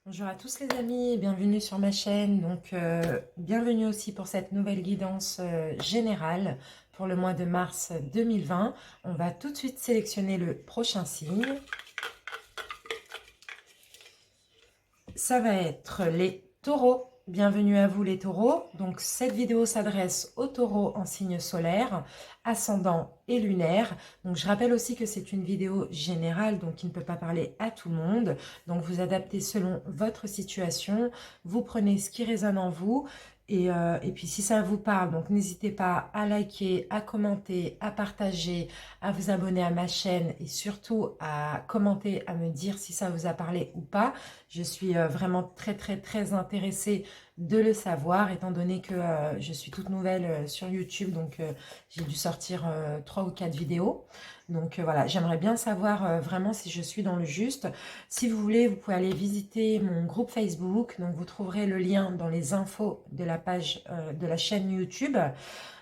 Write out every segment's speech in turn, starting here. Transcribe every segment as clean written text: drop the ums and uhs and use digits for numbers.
Bonjour à tous les amis et bienvenue sur ma chaîne. Bienvenue aussi pour cette nouvelle guidance générale pour le mois de mars 2020. On va tout de suite sélectionner le prochain signe. Ça va être les taureaux. Bienvenue à vous les taureaux. Donc cette vidéo s'adresse aux taureaux en signe solaire, ascendant et lunaire. Donc je rappelle aussi que c'est une vidéo générale, donc qui ne peut pas parler à tout le monde. Donc vous adaptez selon votre situation. Vous prenez ce qui résonne en vous. Et puis si ça vous parle, donc n'hésitez pas à liker, à commenter, à partager, à vous abonner à ma chaîne et surtout à commenter, à me dire si ça vous a parlé ou pas. Je suis vraiment très intéressée de le savoir, étant donné que je suis toute nouvelle sur YouTube, donc j'ai dû sortir 3 ou 4 vidéos. Donc voilà, j'aimerais bien savoir vraiment si je suis dans le juste. Si vous voulez, vous pouvez aller visiter mon groupe Facebook, donc vous trouverez le lien dans les infos de la page de la chaîne YouTube.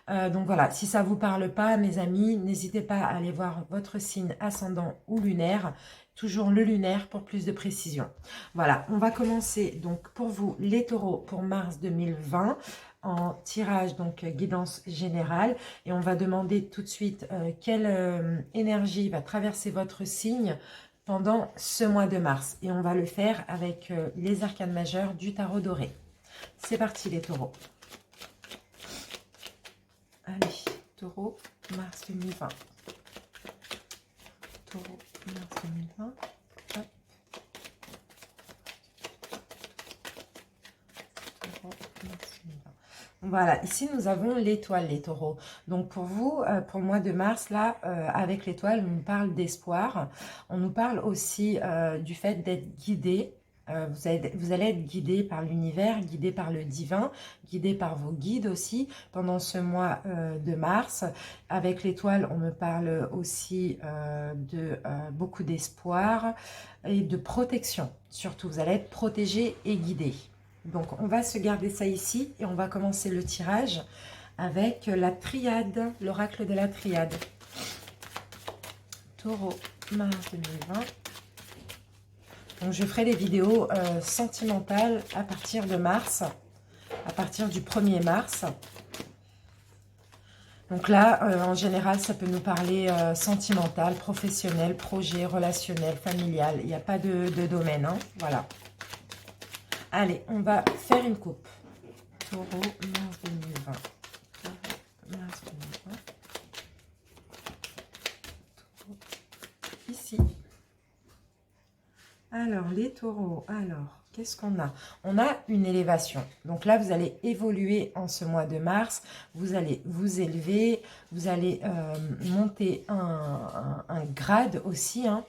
Donc voilà, si ça ne vous parle pas, mes amis, n'hésitez pas à aller voir votre signe ascendant ou lunaire, toujours le lunaire pour plus de précision. Voilà, on va commencer donc pour vous les taureaux pour mars 2020 en tirage, donc guidance générale, et on va demander tout de suite quelle énergie va traverser votre signe pendant ce mois de mars. Et on va le faire avec les arcanes majeures du tarot doré. C'est parti les taureaux. Allez, taureau, mars 2020. Taureau, mars 2020. Hop. Taureau, mars 2020. Voilà, ici nous avons l'étoile, les taureaux. Donc pour vous, pour le mois de mars, là, avec l'étoile, on nous parle d'espoir. On nous parle aussi du fait d'être guidé. Vous allez être guidé par l'univers, guidé par le divin, guidé par vos guides aussi pendant ce mois de mars. Avec l'étoile, on me parle aussi de beaucoup d'espoir et de protection. Surtout, vous allez être protégé et guidé. Donc, on va se garder ça ici et on va commencer le tirage avec la triade, l'oracle de la triade. Taureau, mars 2020. Donc, je ferai des vidéos sentimentales à partir de mars, à partir du 1er mars. Donc là, en général, ça peut nous parler sentimental, professionnel, projet, relationnel, familial. Il n'y a pas de domaine, hein, voilà. Allez, on va faire une coupe. Taureau, mars 2020. Taureau, mars 2020. Taureau, ici. Alors, les taureaux, alors, qu'est-ce qu'on a? On a une élévation. Donc là, vous allez évoluer en ce mois de mars. Vous allez vous élever. Vous allez monter un grade aussi, hein.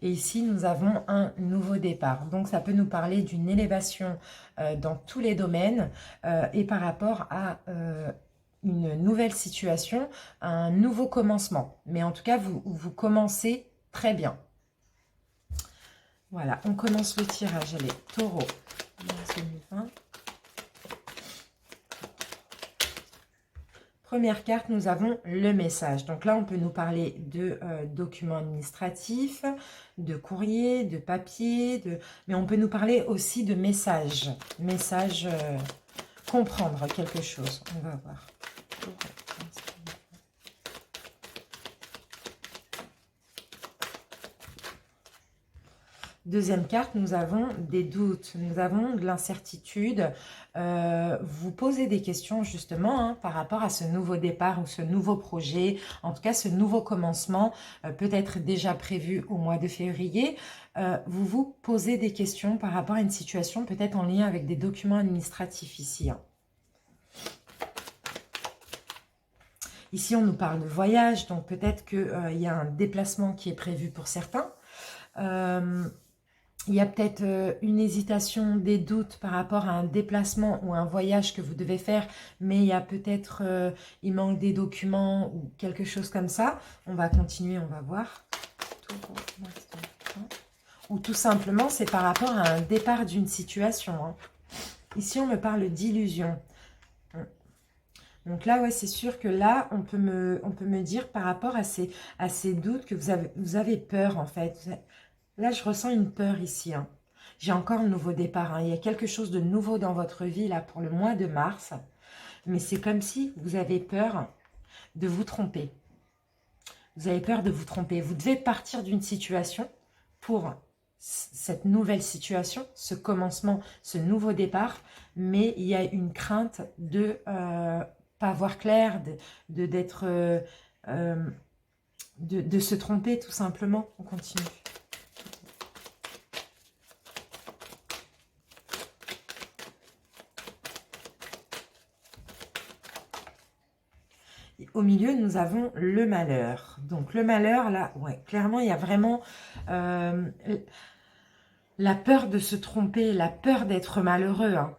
Et ici, nous avons un nouveau départ. Donc, ça peut nous parler d'une élévation dans tous les domaines et par rapport à une nouvelle situation, un nouveau commencement. Mais en tout cas, vous commencez très bien. Voilà, on commence le tirage. Allez, taureau, mars 2020. Première carte, nous avons le message. Donc là, on peut nous parler de documents administratifs, de courrier, de papier, mais on peut nous parler aussi de messages. Message, comprendre quelque chose. On va voir. Deuxième carte, nous avons des doutes, nous avons de l'incertitude. Vous posez des questions justement hein, par rapport à ce nouveau départ ou ce nouveau projet, en tout cas ce nouveau commencement, peut-être déjà prévu au mois de février. Vous vous posez des questions par rapport à une situation peut-être en lien avec des documents administratifs ici. Hein. Ici, on nous parle de voyage, donc peut-être qu'il y a un déplacement qui est prévu pour certains. Il y a peut-être une hésitation, des doutes par rapport à un déplacement ou un voyage que vous devez faire, mais il y a peut-être, il manque des documents ou quelque chose comme ça. On va continuer, on va voir. Ou tout simplement, c'est par rapport à un départ d'une situation. Hein. Ici, on me parle d'illusion. Donc là, ouais, c'est sûr que là, on peut me dire par rapport à ces doutes que vous avez peur en fait. Là, je ressens une peur ici. Hein. J'ai encore un nouveau départ. Hein. Il y a quelque chose de nouveau dans votre vie là pour le mois de mars. Mais c'est comme si vous avez peur de vous tromper. Vous avez peur de vous tromper. Vous devez partir d'une situation pour cette nouvelle situation, ce commencement, ce nouveau départ. Mais il y a une crainte de pas voir clair, de se tromper tout simplement. On continue. Au milieu, nous avons le malheur. Donc, le malheur, là, ouais, clairement, il y a vraiment la peur de se tromper, la peur d'être malheureux. Hein.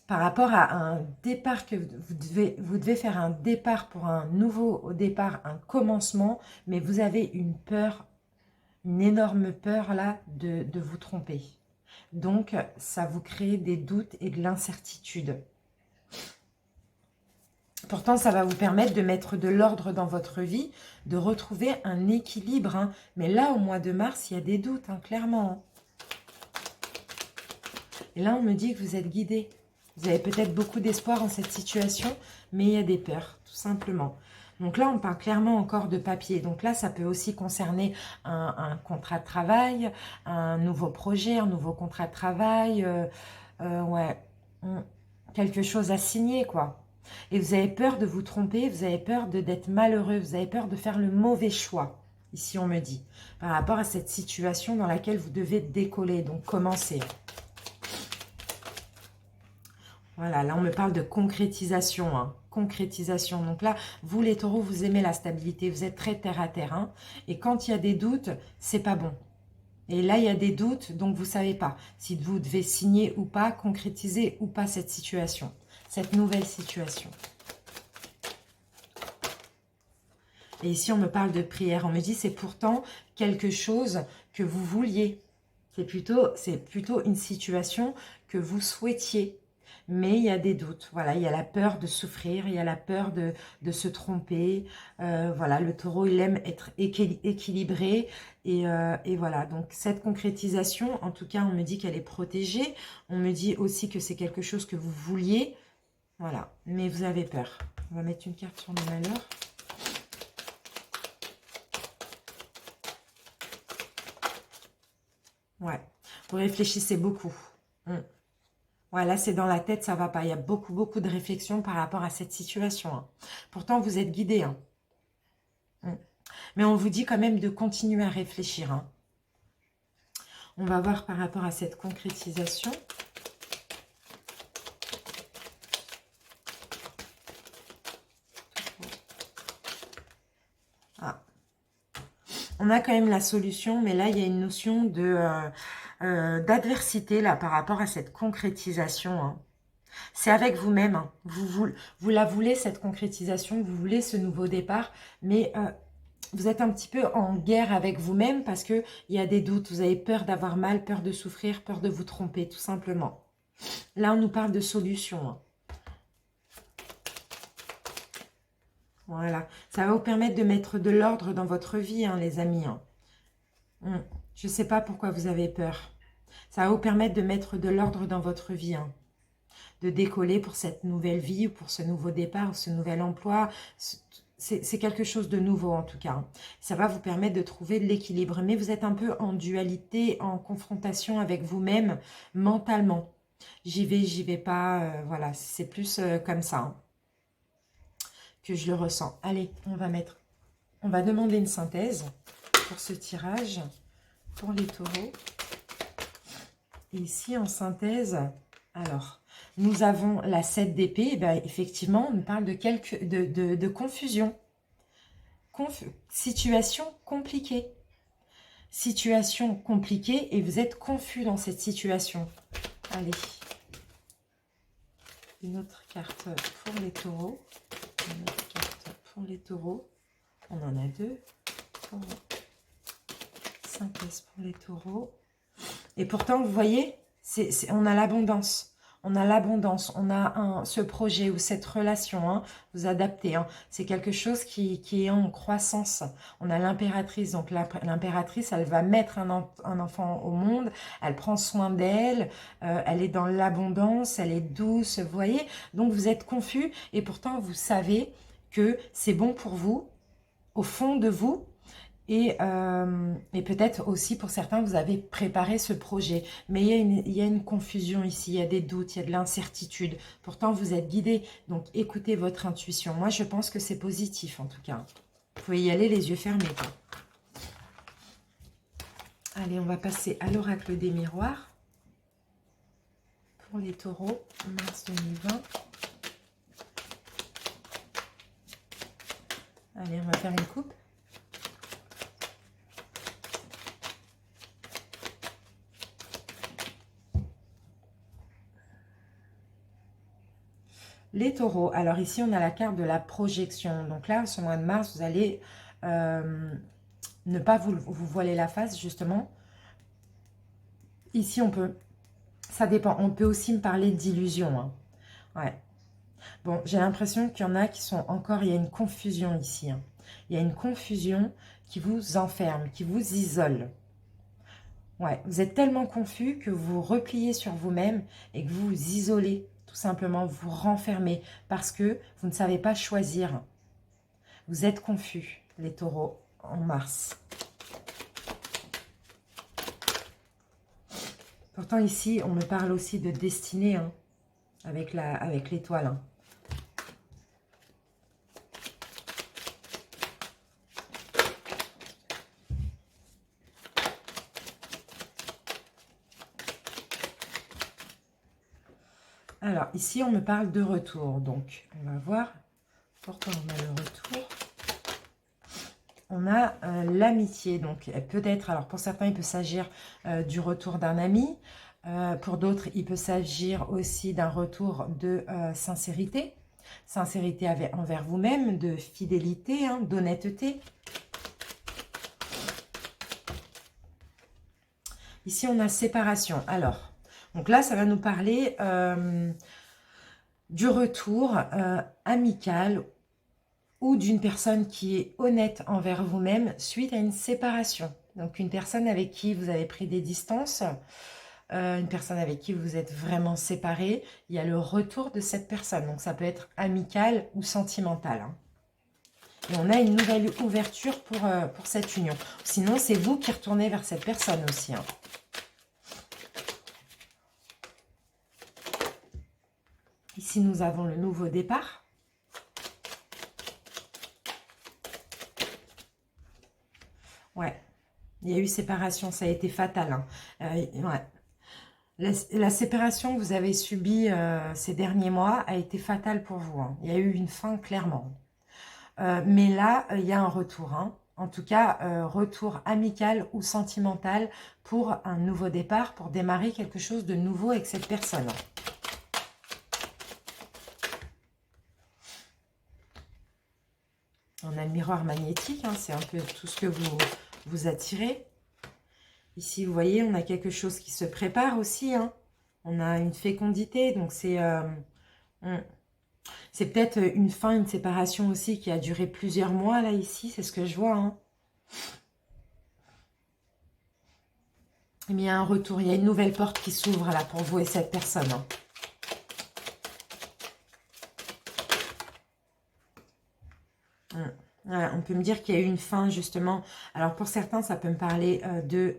Par rapport à un départ que vous devez faire un départ pour un nouveau départ, un commencement, mais vous avez une peur, une énorme peur là de vous tromper. Donc, ça vous crée des doutes et de l'incertitude. Pourtant, ça va vous permettre de mettre de l'ordre dans votre vie, de retrouver un équilibre. Hein. Mais là, au mois de mars, il y a des doutes, hein, clairement. Et là, on me dit que vous êtes guidé. Vous avez peut-être beaucoup d'espoir en cette situation, mais il y a des peurs, tout simplement. Donc là, on parle clairement encore de papier. Donc là, ça peut aussi concerner un contrat de travail, un nouveau projet, un nouveau contrat de travail. Ouais, quelque chose à signer, quoi. Et vous avez peur de vous tromper, vous avez peur d'être malheureux, vous avez peur de faire le mauvais choix, ici on me dit, par rapport à cette situation dans laquelle vous devez décoller, donc commencer. Voilà, là on me parle de concrétisation, hein, concrétisation. Donc là, vous les taureaux, vous aimez la stabilité, vous êtes très terre à terre, hein, et quand il y a des doutes, c'est pas bon. Et là, il y a des doutes, donc vous savez pas si vous devez signer ou pas, concrétiser ou pas cette situation. Cette nouvelle situation. Et ici, on me parle de prière. On me dit, c'est pourtant quelque chose que vous vouliez. C'est plutôt une situation que vous souhaitiez. Mais il y a des doutes. Voilà, il y a la peur de souffrir, il y a la peur de se tromper. Voilà, le taureau, il aime être équilibré. Et voilà, donc cette concrétisation, en tout cas, on me dit qu'elle est protégée. On me dit aussi que c'est quelque chose que vous vouliez. Voilà, mais vous avez peur. On va mettre une carte sur le malheur. Ouais, vous réfléchissez beaucoup. Ouais, là, c'est dans la tête, ça va pas. Il y a beaucoup de réflexion par rapport à cette situation. Hein. Pourtant, vous êtes guidé. Hein. Mais on vous dit quand même de continuer à réfléchir. Hein. On va voir par rapport à cette concrétisation. On a quand même la solution, mais là, il y a une notion d'adversité là par rapport à cette concrétisation. Hein. C'est avec vous-même. Hein. Vous la voulez, cette concrétisation, vous voulez ce nouveau départ, mais vous êtes un petit peu en guerre avec vous-même parce qu'il y a des doutes. Vous avez peur d'avoir mal, peur de souffrir, peur de vous tromper, tout simplement. Là, on nous parle de solution. Hein. Voilà, ça va vous permettre de mettre de l'ordre dans votre vie, hein, les amis. Hein. Je ne sais pas pourquoi vous avez peur. Ça va vous permettre de mettre de l'ordre dans votre vie. Hein. De décoller pour cette nouvelle vie, ou pour ce nouveau départ, ou ce nouvel emploi. C'est quelque chose de nouveau en tout cas. Hein. Ça va vous permettre de trouver de l'équilibre. Mais vous êtes un peu en dualité, en confrontation avec vous-même mentalement. J'y vais pas. Voilà, c'est plus comme ça. Hein. Que je le ressens. Allez, on va demander une synthèse pour ce tirage, pour les taureaux. Et ici, en synthèse, alors, nous avons la 7 d'épée. Eh bien, effectivement, on nous parle de confusion. Situation compliquée. Situation compliquée et vous êtes confus dans cette situation. Allez. Une autre carte pour les taureaux. Une autre carte pour les taureaux. On en a deux. Synthèse pour les taureaux. Et pourtant, vous voyez, on a l'abondance. on a l'abondance, on a ce projet ou cette relation, hein, vous adaptez, hein, c'est quelque chose qui est en croissance. On a l'impératrice, donc l'impératrice, elle va mettre un enfant au monde, elle prend soin d'elle, elle est dans l'abondance, elle est douce, vous voyez. Donc vous êtes confus et pourtant vous savez que c'est bon pour vous, au fond de vous. Et peut-être aussi pour certains, vous avez préparé ce projet. Mais il y a une confusion ici, il y a des doutes, il y a de l'incertitude. Pourtant, vous êtes guidé. Donc, écoutez votre intuition. Moi, je pense que c'est positif, en tout cas. Vous pouvez y aller les yeux fermés, quoi. Allez, on va passer à l'oracle des miroirs. Pour les taureaux, mars 2020. Allez, on va faire une coupe. Les taureaux, alors ici on a la carte de la projection. Donc là, ce mois de mars, vous allez ne pas vous voiler la face, justement. Ici, on peut, ça dépend, on peut aussi me parler d'illusion. Hein. Ouais. Bon, j'ai l'impression qu'il y en a qui sont encore, il y a une confusion ici. Hein. Il y a une confusion qui vous enferme, qui vous isole. Ouais, vous êtes tellement confus que vous vous repliez sur vous-même et que vous vous isolez. Tout simplement, vous renfermez parce que vous ne savez pas choisir. Vous êtes confus, les taureaux, en mars. Pourtant, ici, on me parle aussi de destinée, hein, avec l'étoile. Hein. Alors, ici, on me parle de retour. Donc, on va voir pourquoi on a le retour. On a l'amitié. Donc, peut-être, alors pour certains, il peut s'agir du retour d'un ami. Pour d'autres, il peut s'agir aussi d'un retour de sincérité. Sincérité envers vous-même, de fidélité, hein, d'honnêteté. Ici, on a séparation. Alors, donc là, ça va nous parler du retour amical ou d'une personne qui est honnête envers vous-même suite à une séparation. Donc, une personne avec qui vous avez pris des distances, une personne avec qui vous êtes vraiment séparés, il y a le retour de cette personne. Donc, ça peut être amical ou sentimental. Hein. Et on a une nouvelle ouverture pour cette union. Sinon, c'est vous qui retournez vers cette personne aussi. Hein. Ici, nous avons le nouveau départ. Ouais, il y a eu séparation, ça a été fatal. Hein. Ouais. La séparation que vous avez subie ces derniers mois a été fatale pour vous. Hein. Il y a eu une fin, clairement. Mais là, il y a un retour. Hein. En tout cas, retour amical ou sentimental pour un nouveau départ, pour démarrer quelque chose de nouveau avec cette personne. On a le miroir magnétique, hein, c'est un peu tout ce que vous attirez. Ici, vous voyez, on a quelque chose qui se prépare aussi. Hein. On a une fécondité, donc c'est peut-être une fin, une séparation aussi qui a duré plusieurs mois, là, ici, c'est ce que je vois. Hein. Mais il y a un retour, il y a une nouvelle porte qui s'ouvre là pour vous et cette personne. Hein. Ouais, on peut me dire qu'il y a eu une fin justement. Alors pour certains, ça peut me parler de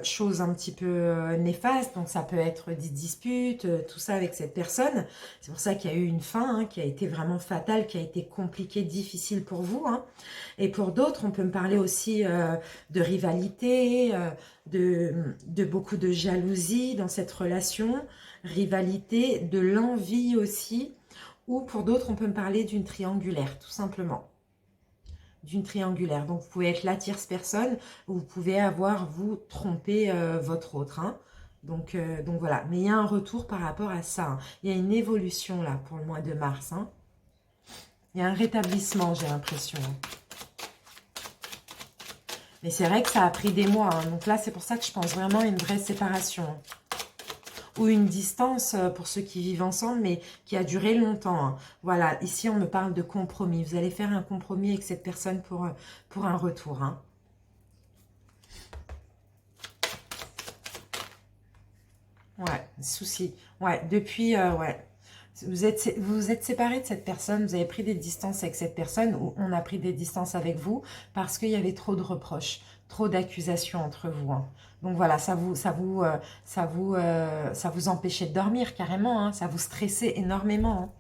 choses un petit peu néfastes. Donc ça peut être des disputes, tout ça avec cette personne. C'est pour ça qu'il y a eu une fin hein, qui a été vraiment fatale, qui a été compliquée, difficile pour vous. Hein. Et pour d'autres, on peut me parler aussi de rivalité, de beaucoup de jalousie dans cette relation. Rivalité, de l'envie aussi. Ou pour d'autres, on peut me parler d'une triangulaire, tout simplement. D'une triangulaire. Donc, vous pouvez être la tierce personne ou vous pouvez avoir, vous, trompé votre autre. Hein. Donc voilà. Mais il y a un retour par rapport à ça. Hein. Il y a une évolution, là, pour le mois de mars. Hein. Il y a un rétablissement, j'ai l'impression. Mais c'est vrai que ça a pris des mois. Hein. Donc là, c'est pour ça que je pense vraiment à une vraie séparation. ou une distance pour ceux qui vivent ensemble, mais qui a duré longtemps. Hein. Voilà, ici on me parle de compromis. Vous allez faire un compromis avec cette personne pour un retour. Hein. Ouais, souci. Ouais, depuis, ouais. Vous êtes séparés de cette personne, vous avez pris des distances avec cette personne, ou on a pris des distances avec vous, parce qu'il y avait trop de reproches, trop d'accusations entre vous. Hein. Donc voilà, ça vous empêchait de dormir carrément, hein, ça vous stressait énormément. Hein.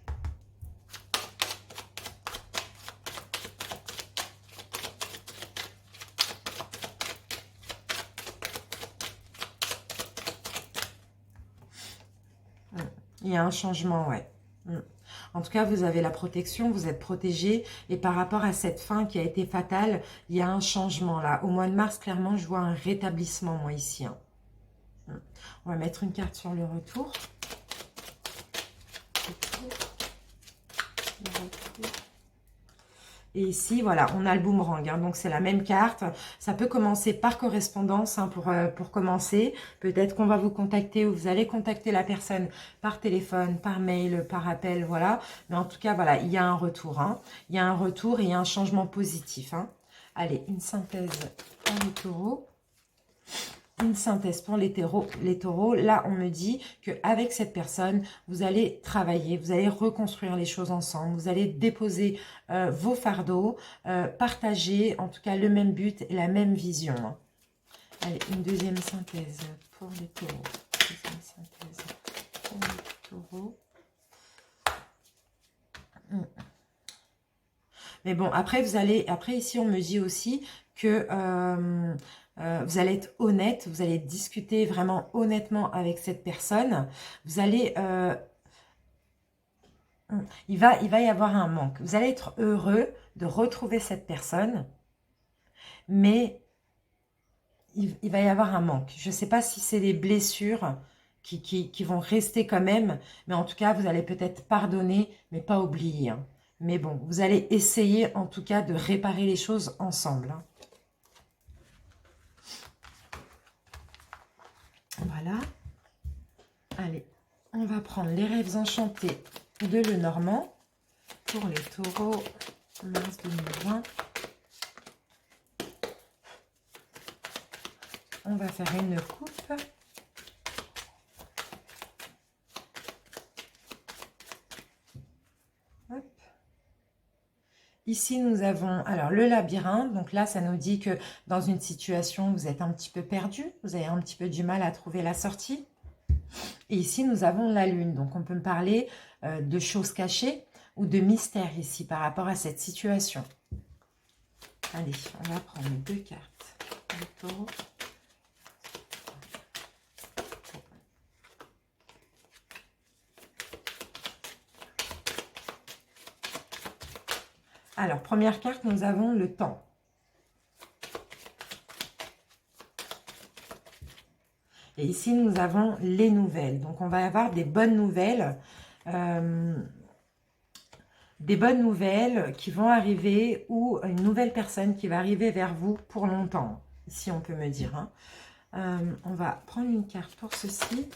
Il y a un changement, ouais. En tout cas, vous avez la protection, vous êtes protégé. Et par rapport à cette fin qui a été fatale, il y a un changement là. Au mois de mars, clairement, je vois un rétablissement, moi, ici. Hein. On va mettre une carte sur le retour. Et ici, voilà, on a le boomerang, hein, donc c'est la même carte. Ça peut commencer par correspondance hein, pour commencer. Peut-être qu'on va vous contacter ou vous allez contacter la personne par téléphone, par mail, par appel, voilà. Mais en tout cas, voilà, il y a un retour. Hein. Il y a un retour et il y a un changement positif. Hein. Allez, une synthèse pour les taureaux. Une synthèse pour les taureaux. Là, on me dit qu'avec cette personne, vous allez travailler, vous allez reconstruire les choses ensemble, vous allez déposer vos fardeaux, partager en tout cas le même but et la même vision. Hein. Allez, une deuxième synthèse pour les taureaux. Deuxième synthèse pour les taureaux. Mais bon, après, ici, on me dit aussi que vous allez être honnête, vous allez discuter vraiment honnêtement avec cette personne. Vous allez... il va y avoir un manque. Vous allez être heureux de retrouver cette personne, mais il va y avoir un manque. Je ne sais pas si c'est des blessures qui vont rester quand même, mais en tout cas, vous allez peut-être pardonner, mais pas oublier. Hein. Mais bon, vous allez essayer en tout cas de réparer les choses ensemble. Hein. Voilà. Allez, on va prendre les rêves enchantés de Lenormand pour les taureaux mars 2020. On va faire une coupe. Hop. Ici, nous avons alors le labyrinthe. Donc là, ça nous dit que dans une situation, vous êtes un petit peu perdu. Vous avez un petit peu du mal à trouver la sortie. Et ici, nous avons la lune. Donc, on peut me parler de choses cachées ou de mystères ici par rapport à cette situation. Allez, on va prendre les deux cartes. Le taureau. Alors, première carte, nous avons le temps. Et ici, nous avons les nouvelles. Donc, on va avoir des bonnes nouvelles. Des bonnes nouvelles qui vont arriver ou une nouvelle personne qui va arriver vers vous pour longtemps. Ici, on peut me dire. Hein. On va prendre une carte pour ceci.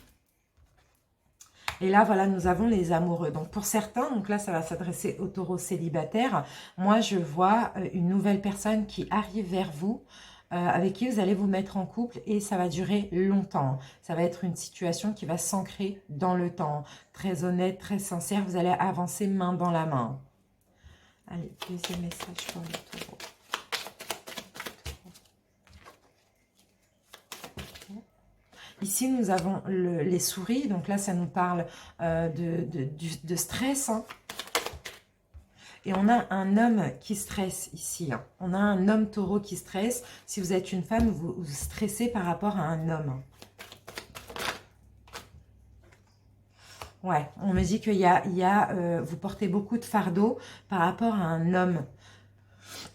Et là, voilà, nous avons les amoureux. Donc, pour certains, donc là, ça va s'adresser aux taureaux célibataires. Moi, je vois une nouvelle personne qui arrive vers vous, avec qui vous allez vous mettre en couple et ça va durer longtemps. Ça va être une situation qui va s'ancrer dans le temps. Très honnête, très sincère, vous allez avancer main dans la main. Allez, deuxième message pour les taureaux. Ici, nous avons les souris. Donc là, ça nous parle de stress. Hein. Et on a un homme qui stresse ici. Hein. On a un homme taureau qui stresse. Si vous êtes une femme, vous stressez par rapport à un homme. Ouais, on me dit qu'il vous portez beaucoup de fardeau par rapport à un homme.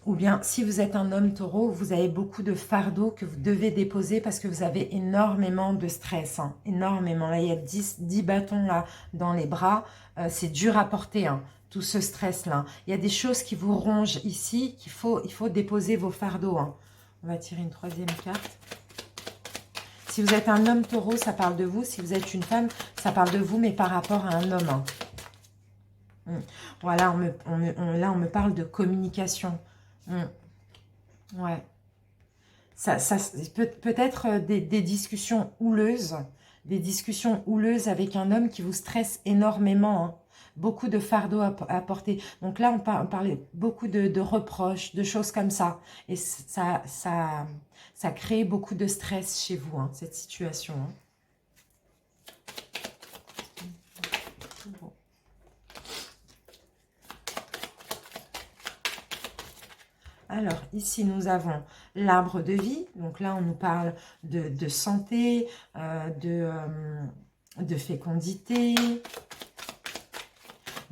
Ou bien, si vous êtes un homme taureau, vous avez beaucoup de fardeaux que vous devez déposer parce que vous avez énormément de stress. Hein, énormément. Là, il y a 10 bâtons là dans les bras. C'est dur à porter, hein, tout ce stress-là. Il y a des choses qui vous rongent ici, il faut déposer vos fardeaux. Hein. On va tirer une troisième carte. Si vous êtes un homme taureau, ça parle de vous. Si vous êtes une femme, ça parle de vous, mais par rapport à un homme. Hein. Voilà, là, on me parle de communication. Ouais. Ça peut-être des discussions houleuses. Des discussions houleuses avec un homme qui vous stresse énormément. Hein. Beaucoup de fardeaux à porter. Donc là, on parlait beaucoup de reproches, de choses comme ça. Et ça crée beaucoup de stress chez vous, hein, cette situation. Hein. Alors, ici, nous avons l'arbre de vie. Donc là, on nous parle de santé, de fécondité,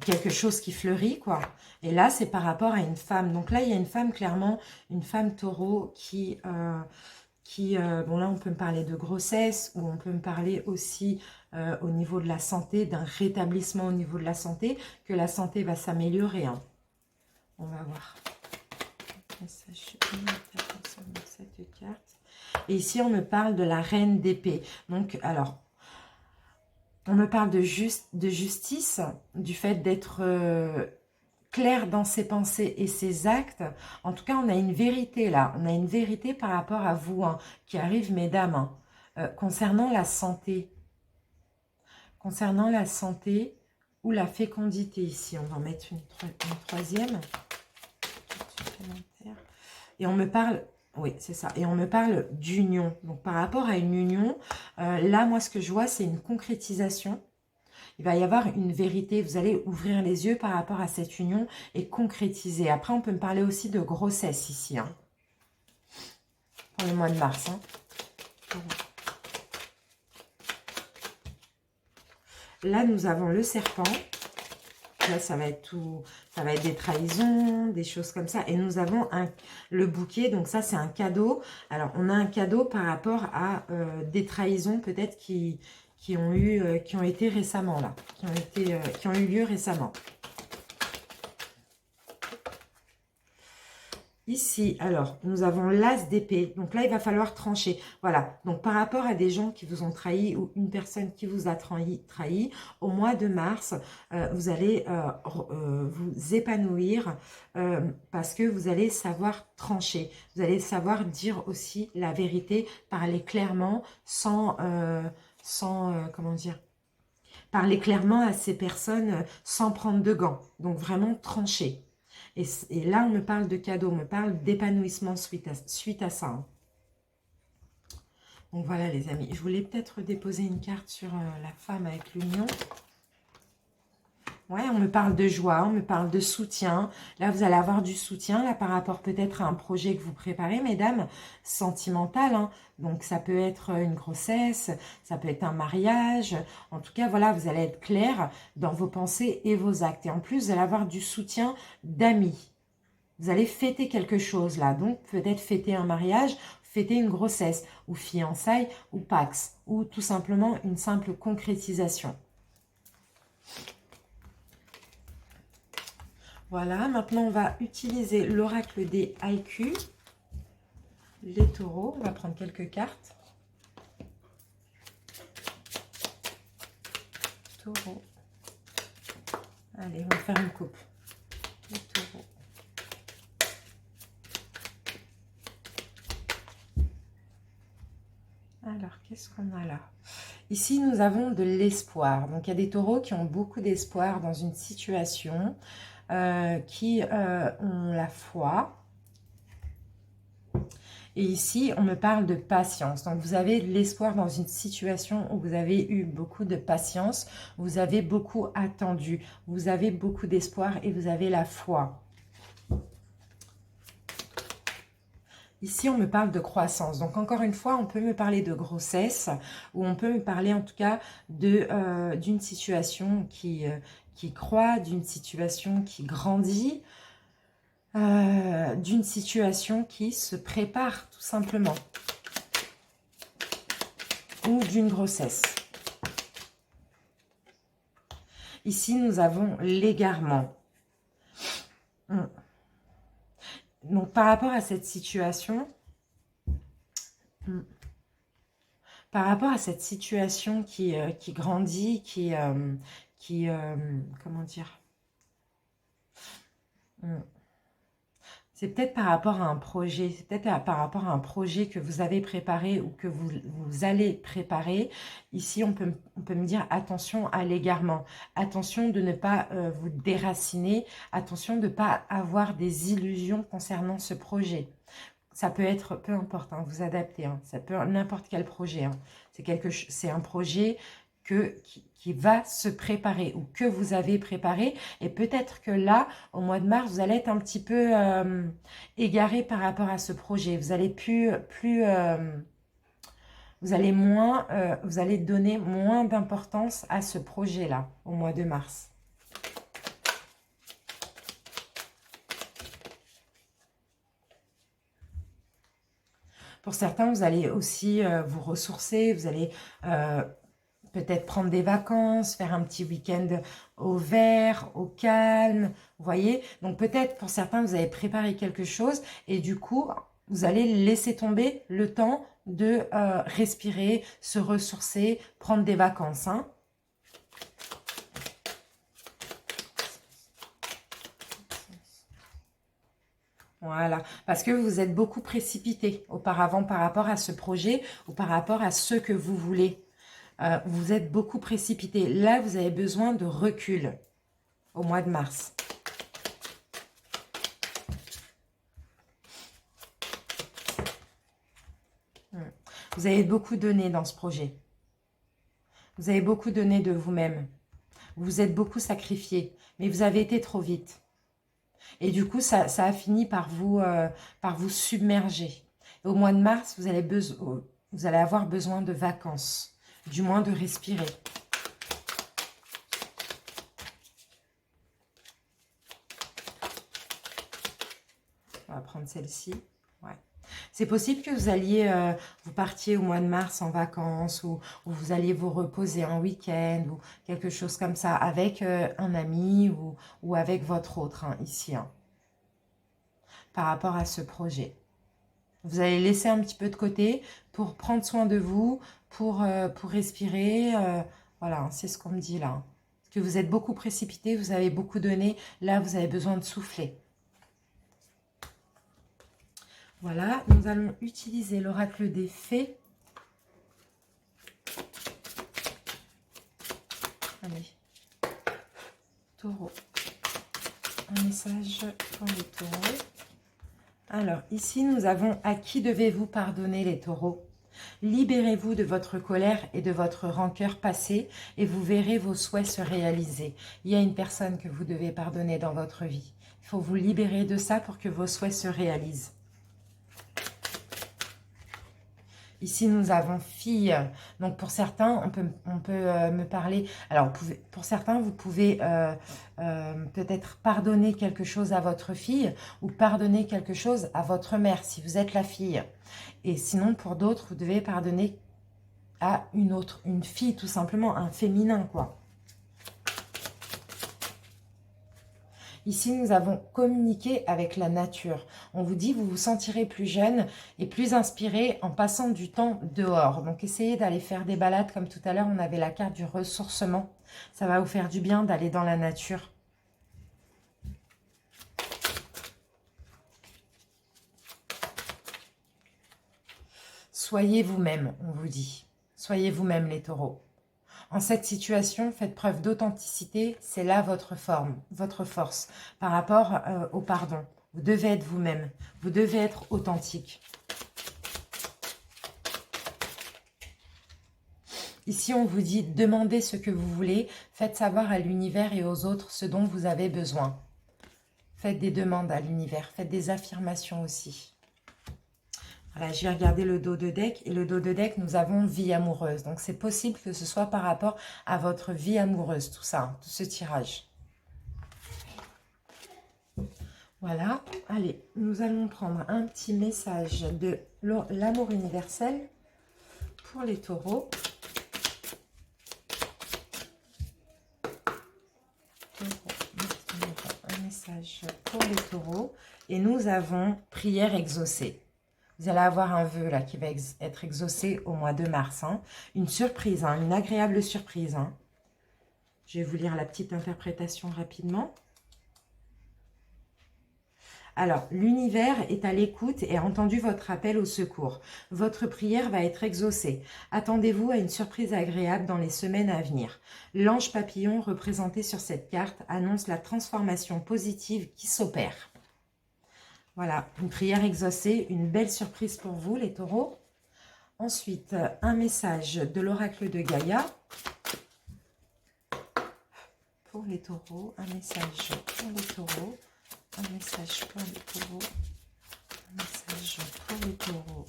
quelque chose qui fleurit, quoi. Et là, c'est par rapport à une femme. Donc là, il y a une femme, clairement, une femme taureau qui bon là, on peut me parler de grossesse, ou on peut me parler aussi au niveau de la santé, d'un rétablissement au niveau de la santé, que la santé va s'améliorer. Hein. On va voir. Cette carte. Et ici, on me parle de la reine d'épée. Donc, alors, on me parle de justice, du fait d'être clair dans ses pensées et ses actes. En tout cas, on a une vérité là. On a une vérité par rapport à vous, hein, qui arrive, mesdames, hein, concernant la santé. Concernant la santé ou la fécondité ici. On va en mettre une troisième. Et on me parle, oui, c'est ça. Et on me parle d'union. Donc, par rapport à une union, là, moi, ce que je vois, c'est une concrétisation. Il va y avoir une vérité. Vous allez ouvrir les yeux par rapport à cette union et concrétiser. Après, on peut me parler aussi de grossesse ici. Hein, pour le mois de mars. Hein. Là, nous avons le serpent. Là, ça va être tout, ça va être des trahisons, des choses comme ça. Et nous avons le bouquet, donc ça, c'est un cadeau. Alors, on a un cadeau par rapport à des trahisons peut-être qui ont été récemment, là. Qui ont eu lieu récemment. Ici, alors, nous avons l'as d'épée. Donc là, il va falloir trancher. Voilà. Donc, par rapport à des gens qui vous ont trahi ou une personne qui vous a trahi au mois de mars, vous allez vous épanouir parce que vous allez savoir trancher. Vous allez savoir dire aussi la vérité, parler clairement sans comment dire, parler clairement à ces personnes sans prendre de gants. Donc, vraiment trancher. Et là, on me parle de cadeau, on me parle d'épanouissement suite à ça. Hein. Donc voilà les amis, je voulais peut-être déposer une carte sur la femme avec l'union. Ouais, on me parle de joie, on me parle de soutien. Là, vous allez avoir du soutien là par rapport peut-être à un projet que vous préparez, mesdames, sentimental. Hein. Donc, ça peut être une grossesse, ça peut être un mariage. En tout cas, voilà, vous allez être clair dans vos pensées et vos actes. Et en plus, vous allez avoir du soutien d'amis. Vous allez fêter quelque chose là. Donc, peut-être fêter un mariage, fêter une grossesse, ou fiançailles, ou Pax, ou tout simplement une simple concrétisation. Voilà, maintenant on va utiliser l'oracle des IQ, les taureaux. On va prendre quelques cartes. Taureau. Allez, on va faire une coupe. Les taureaux. Alors, qu'est-ce qu'on a là? Ici, nous avons de l'espoir. Donc, il y a des taureaux qui ont beaucoup d'espoir dans une situation. Qui ont la foi. Et ici, on me parle de patience. Donc, vous avez de l'espoir dans une situation où vous avez eu beaucoup de patience. Vous avez beaucoup attendu. Vous avez beaucoup d'espoir et vous avez la foi. Ici, on me parle de croissance. Donc, encore une fois, on peut me parler de grossesse ou on peut me parler en tout cas d'une situation qui croît, d'une situation qui grandit, d'une situation qui se prépare tout simplement. Ou d'une grossesse. Ici, nous avons l'égarement. Donc, par rapport à cette situation, Par rapport à cette situation qui grandit, comment dire, c'est peut-être par rapport à un projet, c'est peut-être par rapport à un projet que vous avez préparé ou que vous allez préparer. Ici, on peut me dire attention à l'égarement, attention de ne pas vous déraciner, attention de ne pas avoir des illusions concernant ce projet. Ça peut être, peu importe, hein, vous adaptez, hein, ça peut n'importe quel projet. Hein. C'est un projet qui va se préparer ou que vous avez préparé. Et peut-être que là, au mois de mars, vous allez être un petit peu égaré par rapport à ce projet. Vous allez vous allez donner moins d'importance à ce projet-là au mois de mars. Pour certains, vous allez aussi vous ressourcer, vous allez peut-être prendre des vacances, faire un petit week-end au vert, au calme, vous voyez. Donc peut-être pour certains, vous avez préparé quelque chose et du coup, vous allez laisser tomber le temps de respirer, se ressourcer, prendre des vacances. Hein. Voilà, parce que vous êtes beaucoup précipité auparavant par rapport à ce projet ou par rapport à ce que vous voulez. Vous êtes beaucoup précipité. Là, vous avez besoin de recul au mois de mars. Vous avez beaucoup donné dans ce projet. Vous avez beaucoup donné de vous-même. Vous vous êtes beaucoup sacrifié, mais vous avez été trop vite. Et du coup, ça a fini par vous submerger. Et au mois de mars, vous allez avoir besoin de vacances, du moins de respirer. On va prendre celle-ci. Ouais. C'est possible que vous partiez au mois de mars en vacances ou vous alliez vous reposer un week-end ou quelque chose comme ça avec un ami ou avec votre autre ici, par rapport à ce projet. Vous allez laisser un petit peu de côté pour prendre soin de vous, pour respirer. Voilà, c'est ce qu'on me dit là. Parce que vous êtes beaucoup précipité, vous avez beaucoup donné. Là, vous avez besoin de souffler. Voilà, nous allons utiliser l'oracle des fées. Allez, taureau. Un message pour les taureaux. Alors, ici, nous avons « À qui devez-vous pardonner les taureaux ?» Libérez-vous de votre colère et de votre rancœur passée et vous verrez vos souhaits se réaliser. Il y a une personne que vous devez pardonner dans votre vie. Il faut vous libérer de ça pour que vos souhaits se réalisent. Ici, nous avons fille. Donc, pour certains, on peut me parler. Alors, pour certains, vous pouvez peut-être pardonner quelque chose à votre fille ou pardonner quelque chose à votre mère, si vous êtes la fille. Et sinon, pour d'autres, vous devez pardonner à une fille, tout simplement, un féminin, quoi. Ici, nous avons communiqué avec la nature. On vous dit, vous vous sentirez plus jeune et plus inspiré en passant du temps dehors. Donc, essayez d'aller faire des balades. Comme tout à l'heure, on avait la carte du ressourcement. Ça va vous faire du bien d'aller dans la nature. Soyez vous-même, on vous dit. Soyez vous-même, les taureaux. En cette situation, faites preuve d'authenticité, c'est là votre force par rapport au pardon. Vous devez être vous-même, vous devez être authentique. Ici, on vous dit, demandez ce que vous voulez, faites savoir à l'univers et aux autres ce dont vous avez besoin. Faites des demandes à l'univers, faites des affirmations aussi. Voilà, j'ai regardé le dos de deck et le dos de deck, nous avons vie amoureuse. Donc, c'est possible que ce soit par rapport à votre vie amoureuse, tout ça, tout ce tirage. Voilà, allez, nous allons prendre un petit message de l'amour universel pour les taureaux. Un message pour les taureaux. Et nous avons prière exaucée. Vous allez avoir un vœu là qui va être exaucé au mois de mars. Hein. Une surprise, hein, une agréable surprise. Hein. Je vais vous lire la petite interprétation rapidement. Alors, l'univers est à l'écoute et a entendu votre appel au secours. Votre prière va être exaucée. Attendez-vous à une surprise agréable dans les semaines à venir. L'ange papillon représenté sur cette carte annonce la transformation positive qui s'opère. Voilà, une prière exaucée, une belle surprise pour vous les taureaux. Ensuite, un message de l'oracle de Gaïa. Pour les taureaux, un message pour les taureaux. Un message pour les taureaux. Un message pour les taureaux.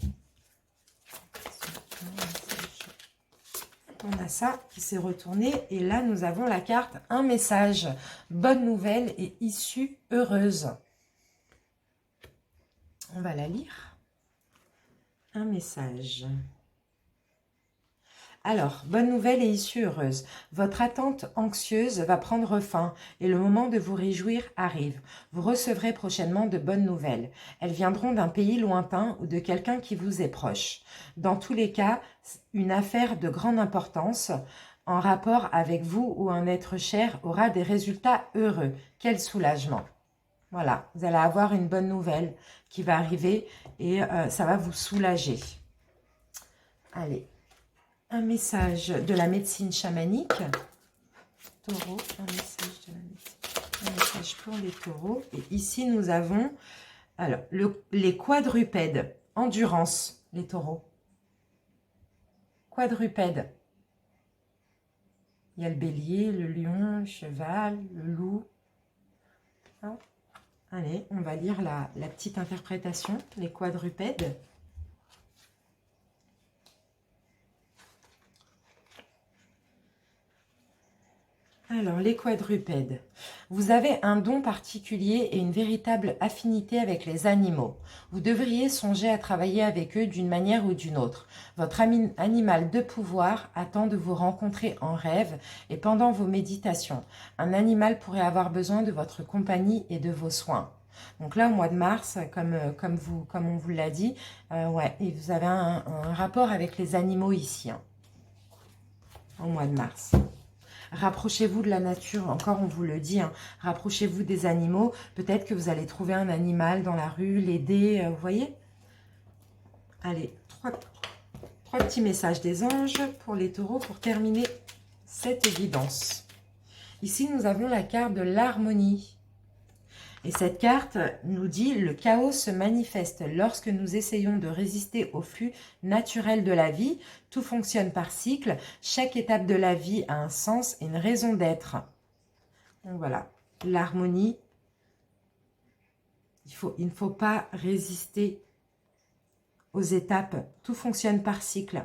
On a ça qui s'est retourné. Et là, nous avons la carte un message. Bonne nouvelle et issue heureuse. On va la lire. Un message. Alors, bonne nouvelle et issue heureuse. Votre attente anxieuse va prendre fin et le moment de vous réjouir arrive. Vous recevrez prochainement de bonnes nouvelles. Elles viendront d'un pays lointain ou de quelqu'un qui vous est proche. Dans tous les cas, une affaire de grande importance en rapport avec vous ou un être cher aura des résultats heureux. Quel soulagement! Voilà, vous allez avoir une bonne nouvelle qui va arriver et ça va vous soulager. Allez. Un message de la médecine chamanique. Taureau, un message de la médecine. Un message pour les taureaux. Et ici, nous avons alors, les quadrupèdes. Endurance, les taureaux. Quadrupèdes. Il y a le bélier, le lion, le cheval, le loup. Hein? Allez, on va lire la petite interprétation. Les quadrupèdes. Alors, les quadrupèdes. Vous avez un don particulier et une véritable affinité avec les animaux. Vous devriez songer à travailler avec eux d'une manière ou d'une autre. Votre animal de pouvoir attend de vous rencontrer en rêve et pendant vos méditations. Un animal pourrait avoir besoin de votre compagnie et de vos soins. Donc là, au mois de mars, comme on vous l'a dit, ouais, et vous avez un rapport avec les animaux ici, hein, au mois de mars. Rapprochez-vous de la nature, encore on vous le dit, hein, rapprochez-vous des animaux. Peut-être que vous allez trouver un animal dans la rue, l'aider, vous voyez. Allez, trois petits messages des anges pour les taureaux pour terminer cette évidence. Ici, nous avons la carte de l'harmonie. Et cette carte nous dit « Le chaos se manifeste lorsque nous essayons de résister au flux naturel de la vie. Tout fonctionne par cycle. Chaque étape de la vie a un sens et une raison d'être. » Donc voilà, l'harmonie. Il ne faut pas résister aux étapes. Tout fonctionne par cycle.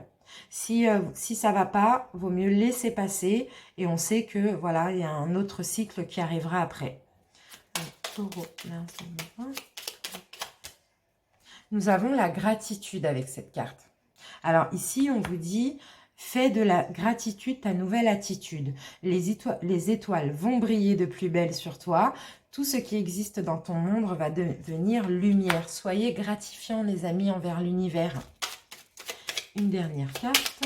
Si ça ne va pas, vaut mieux laisser passer. Et on sait que voilà, il y a un autre cycle qui arrivera après. Nous avons la gratitude avec cette carte. Alors ici, on vous dit, fais de la gratitude ta nouvelle attitude. Les étoiles vont briller de plus belle sur toi. Tout ce qui existe dans ton monde va devenir lumière. Soyez gratifiants, les amis, envers l'univers. Une dernière carte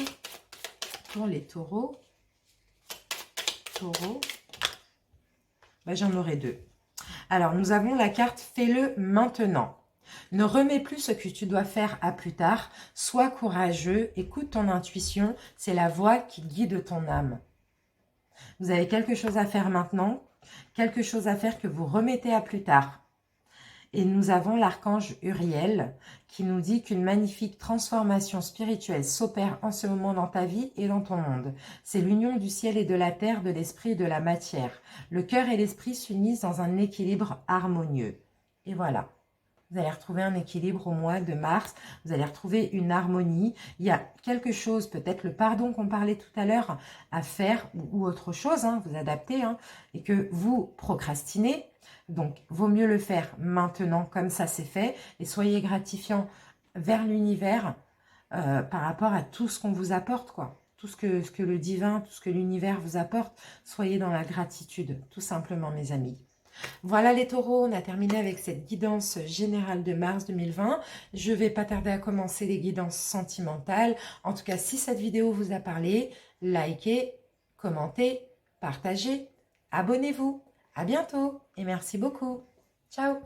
pour les taureaux. Taureaux. Ben, j'en aurai deux. Alors, nous avons la carte « Fais-le maintenant ». Ne remets plus ce que tu dois faire à plus tard. Sois courageux, écoute ton intuition. C'est la voix qui guide ton âme. Vous avez quelque chose à faire maintenant, quelque chose à faire que vous remettez à plus tard. Et nous avons l'archange Uriel qui nous dit qu'une magnifique transformation spirituelle s'opère en ce moment dans ta vie et dans ton monde. C'est l'union du ciel et de la terre, de l'esprit et de la matière. Le cœur et l'esprit s'unissent dans un équilibre harmonieux. Et voilà. Vous allez retrouver un équilibre au mois de mars. Vous allez retrouver une harmonie. Il y a quelque chose, peut-être le pardon qu'on parlait tout à l'heure, à faire ou autre chose, hein, vous adaptez, hein, et que vous procrastinez. Donc, vaut mieux le faire maintenant, comme ça c'est fait. Et soyez gratifiants vers l'univers par rapport à tout ce qu'on vous apporte, quoi. Tout ce que le divin, tout ce que l'univers vous apporte. Soyez dans la gratitude, tout simplement, mes amis. Voilà les taureaux, on a terminé avec cette guidance générale de mars 2020. Je ne vais pas tarder à commencer les guidances sentimentales. En tout cas, si cette vidéo vous a parlé, likez, commentez, partagez, abonnez-vous. À bientôt et merci beaucoup. Ciao.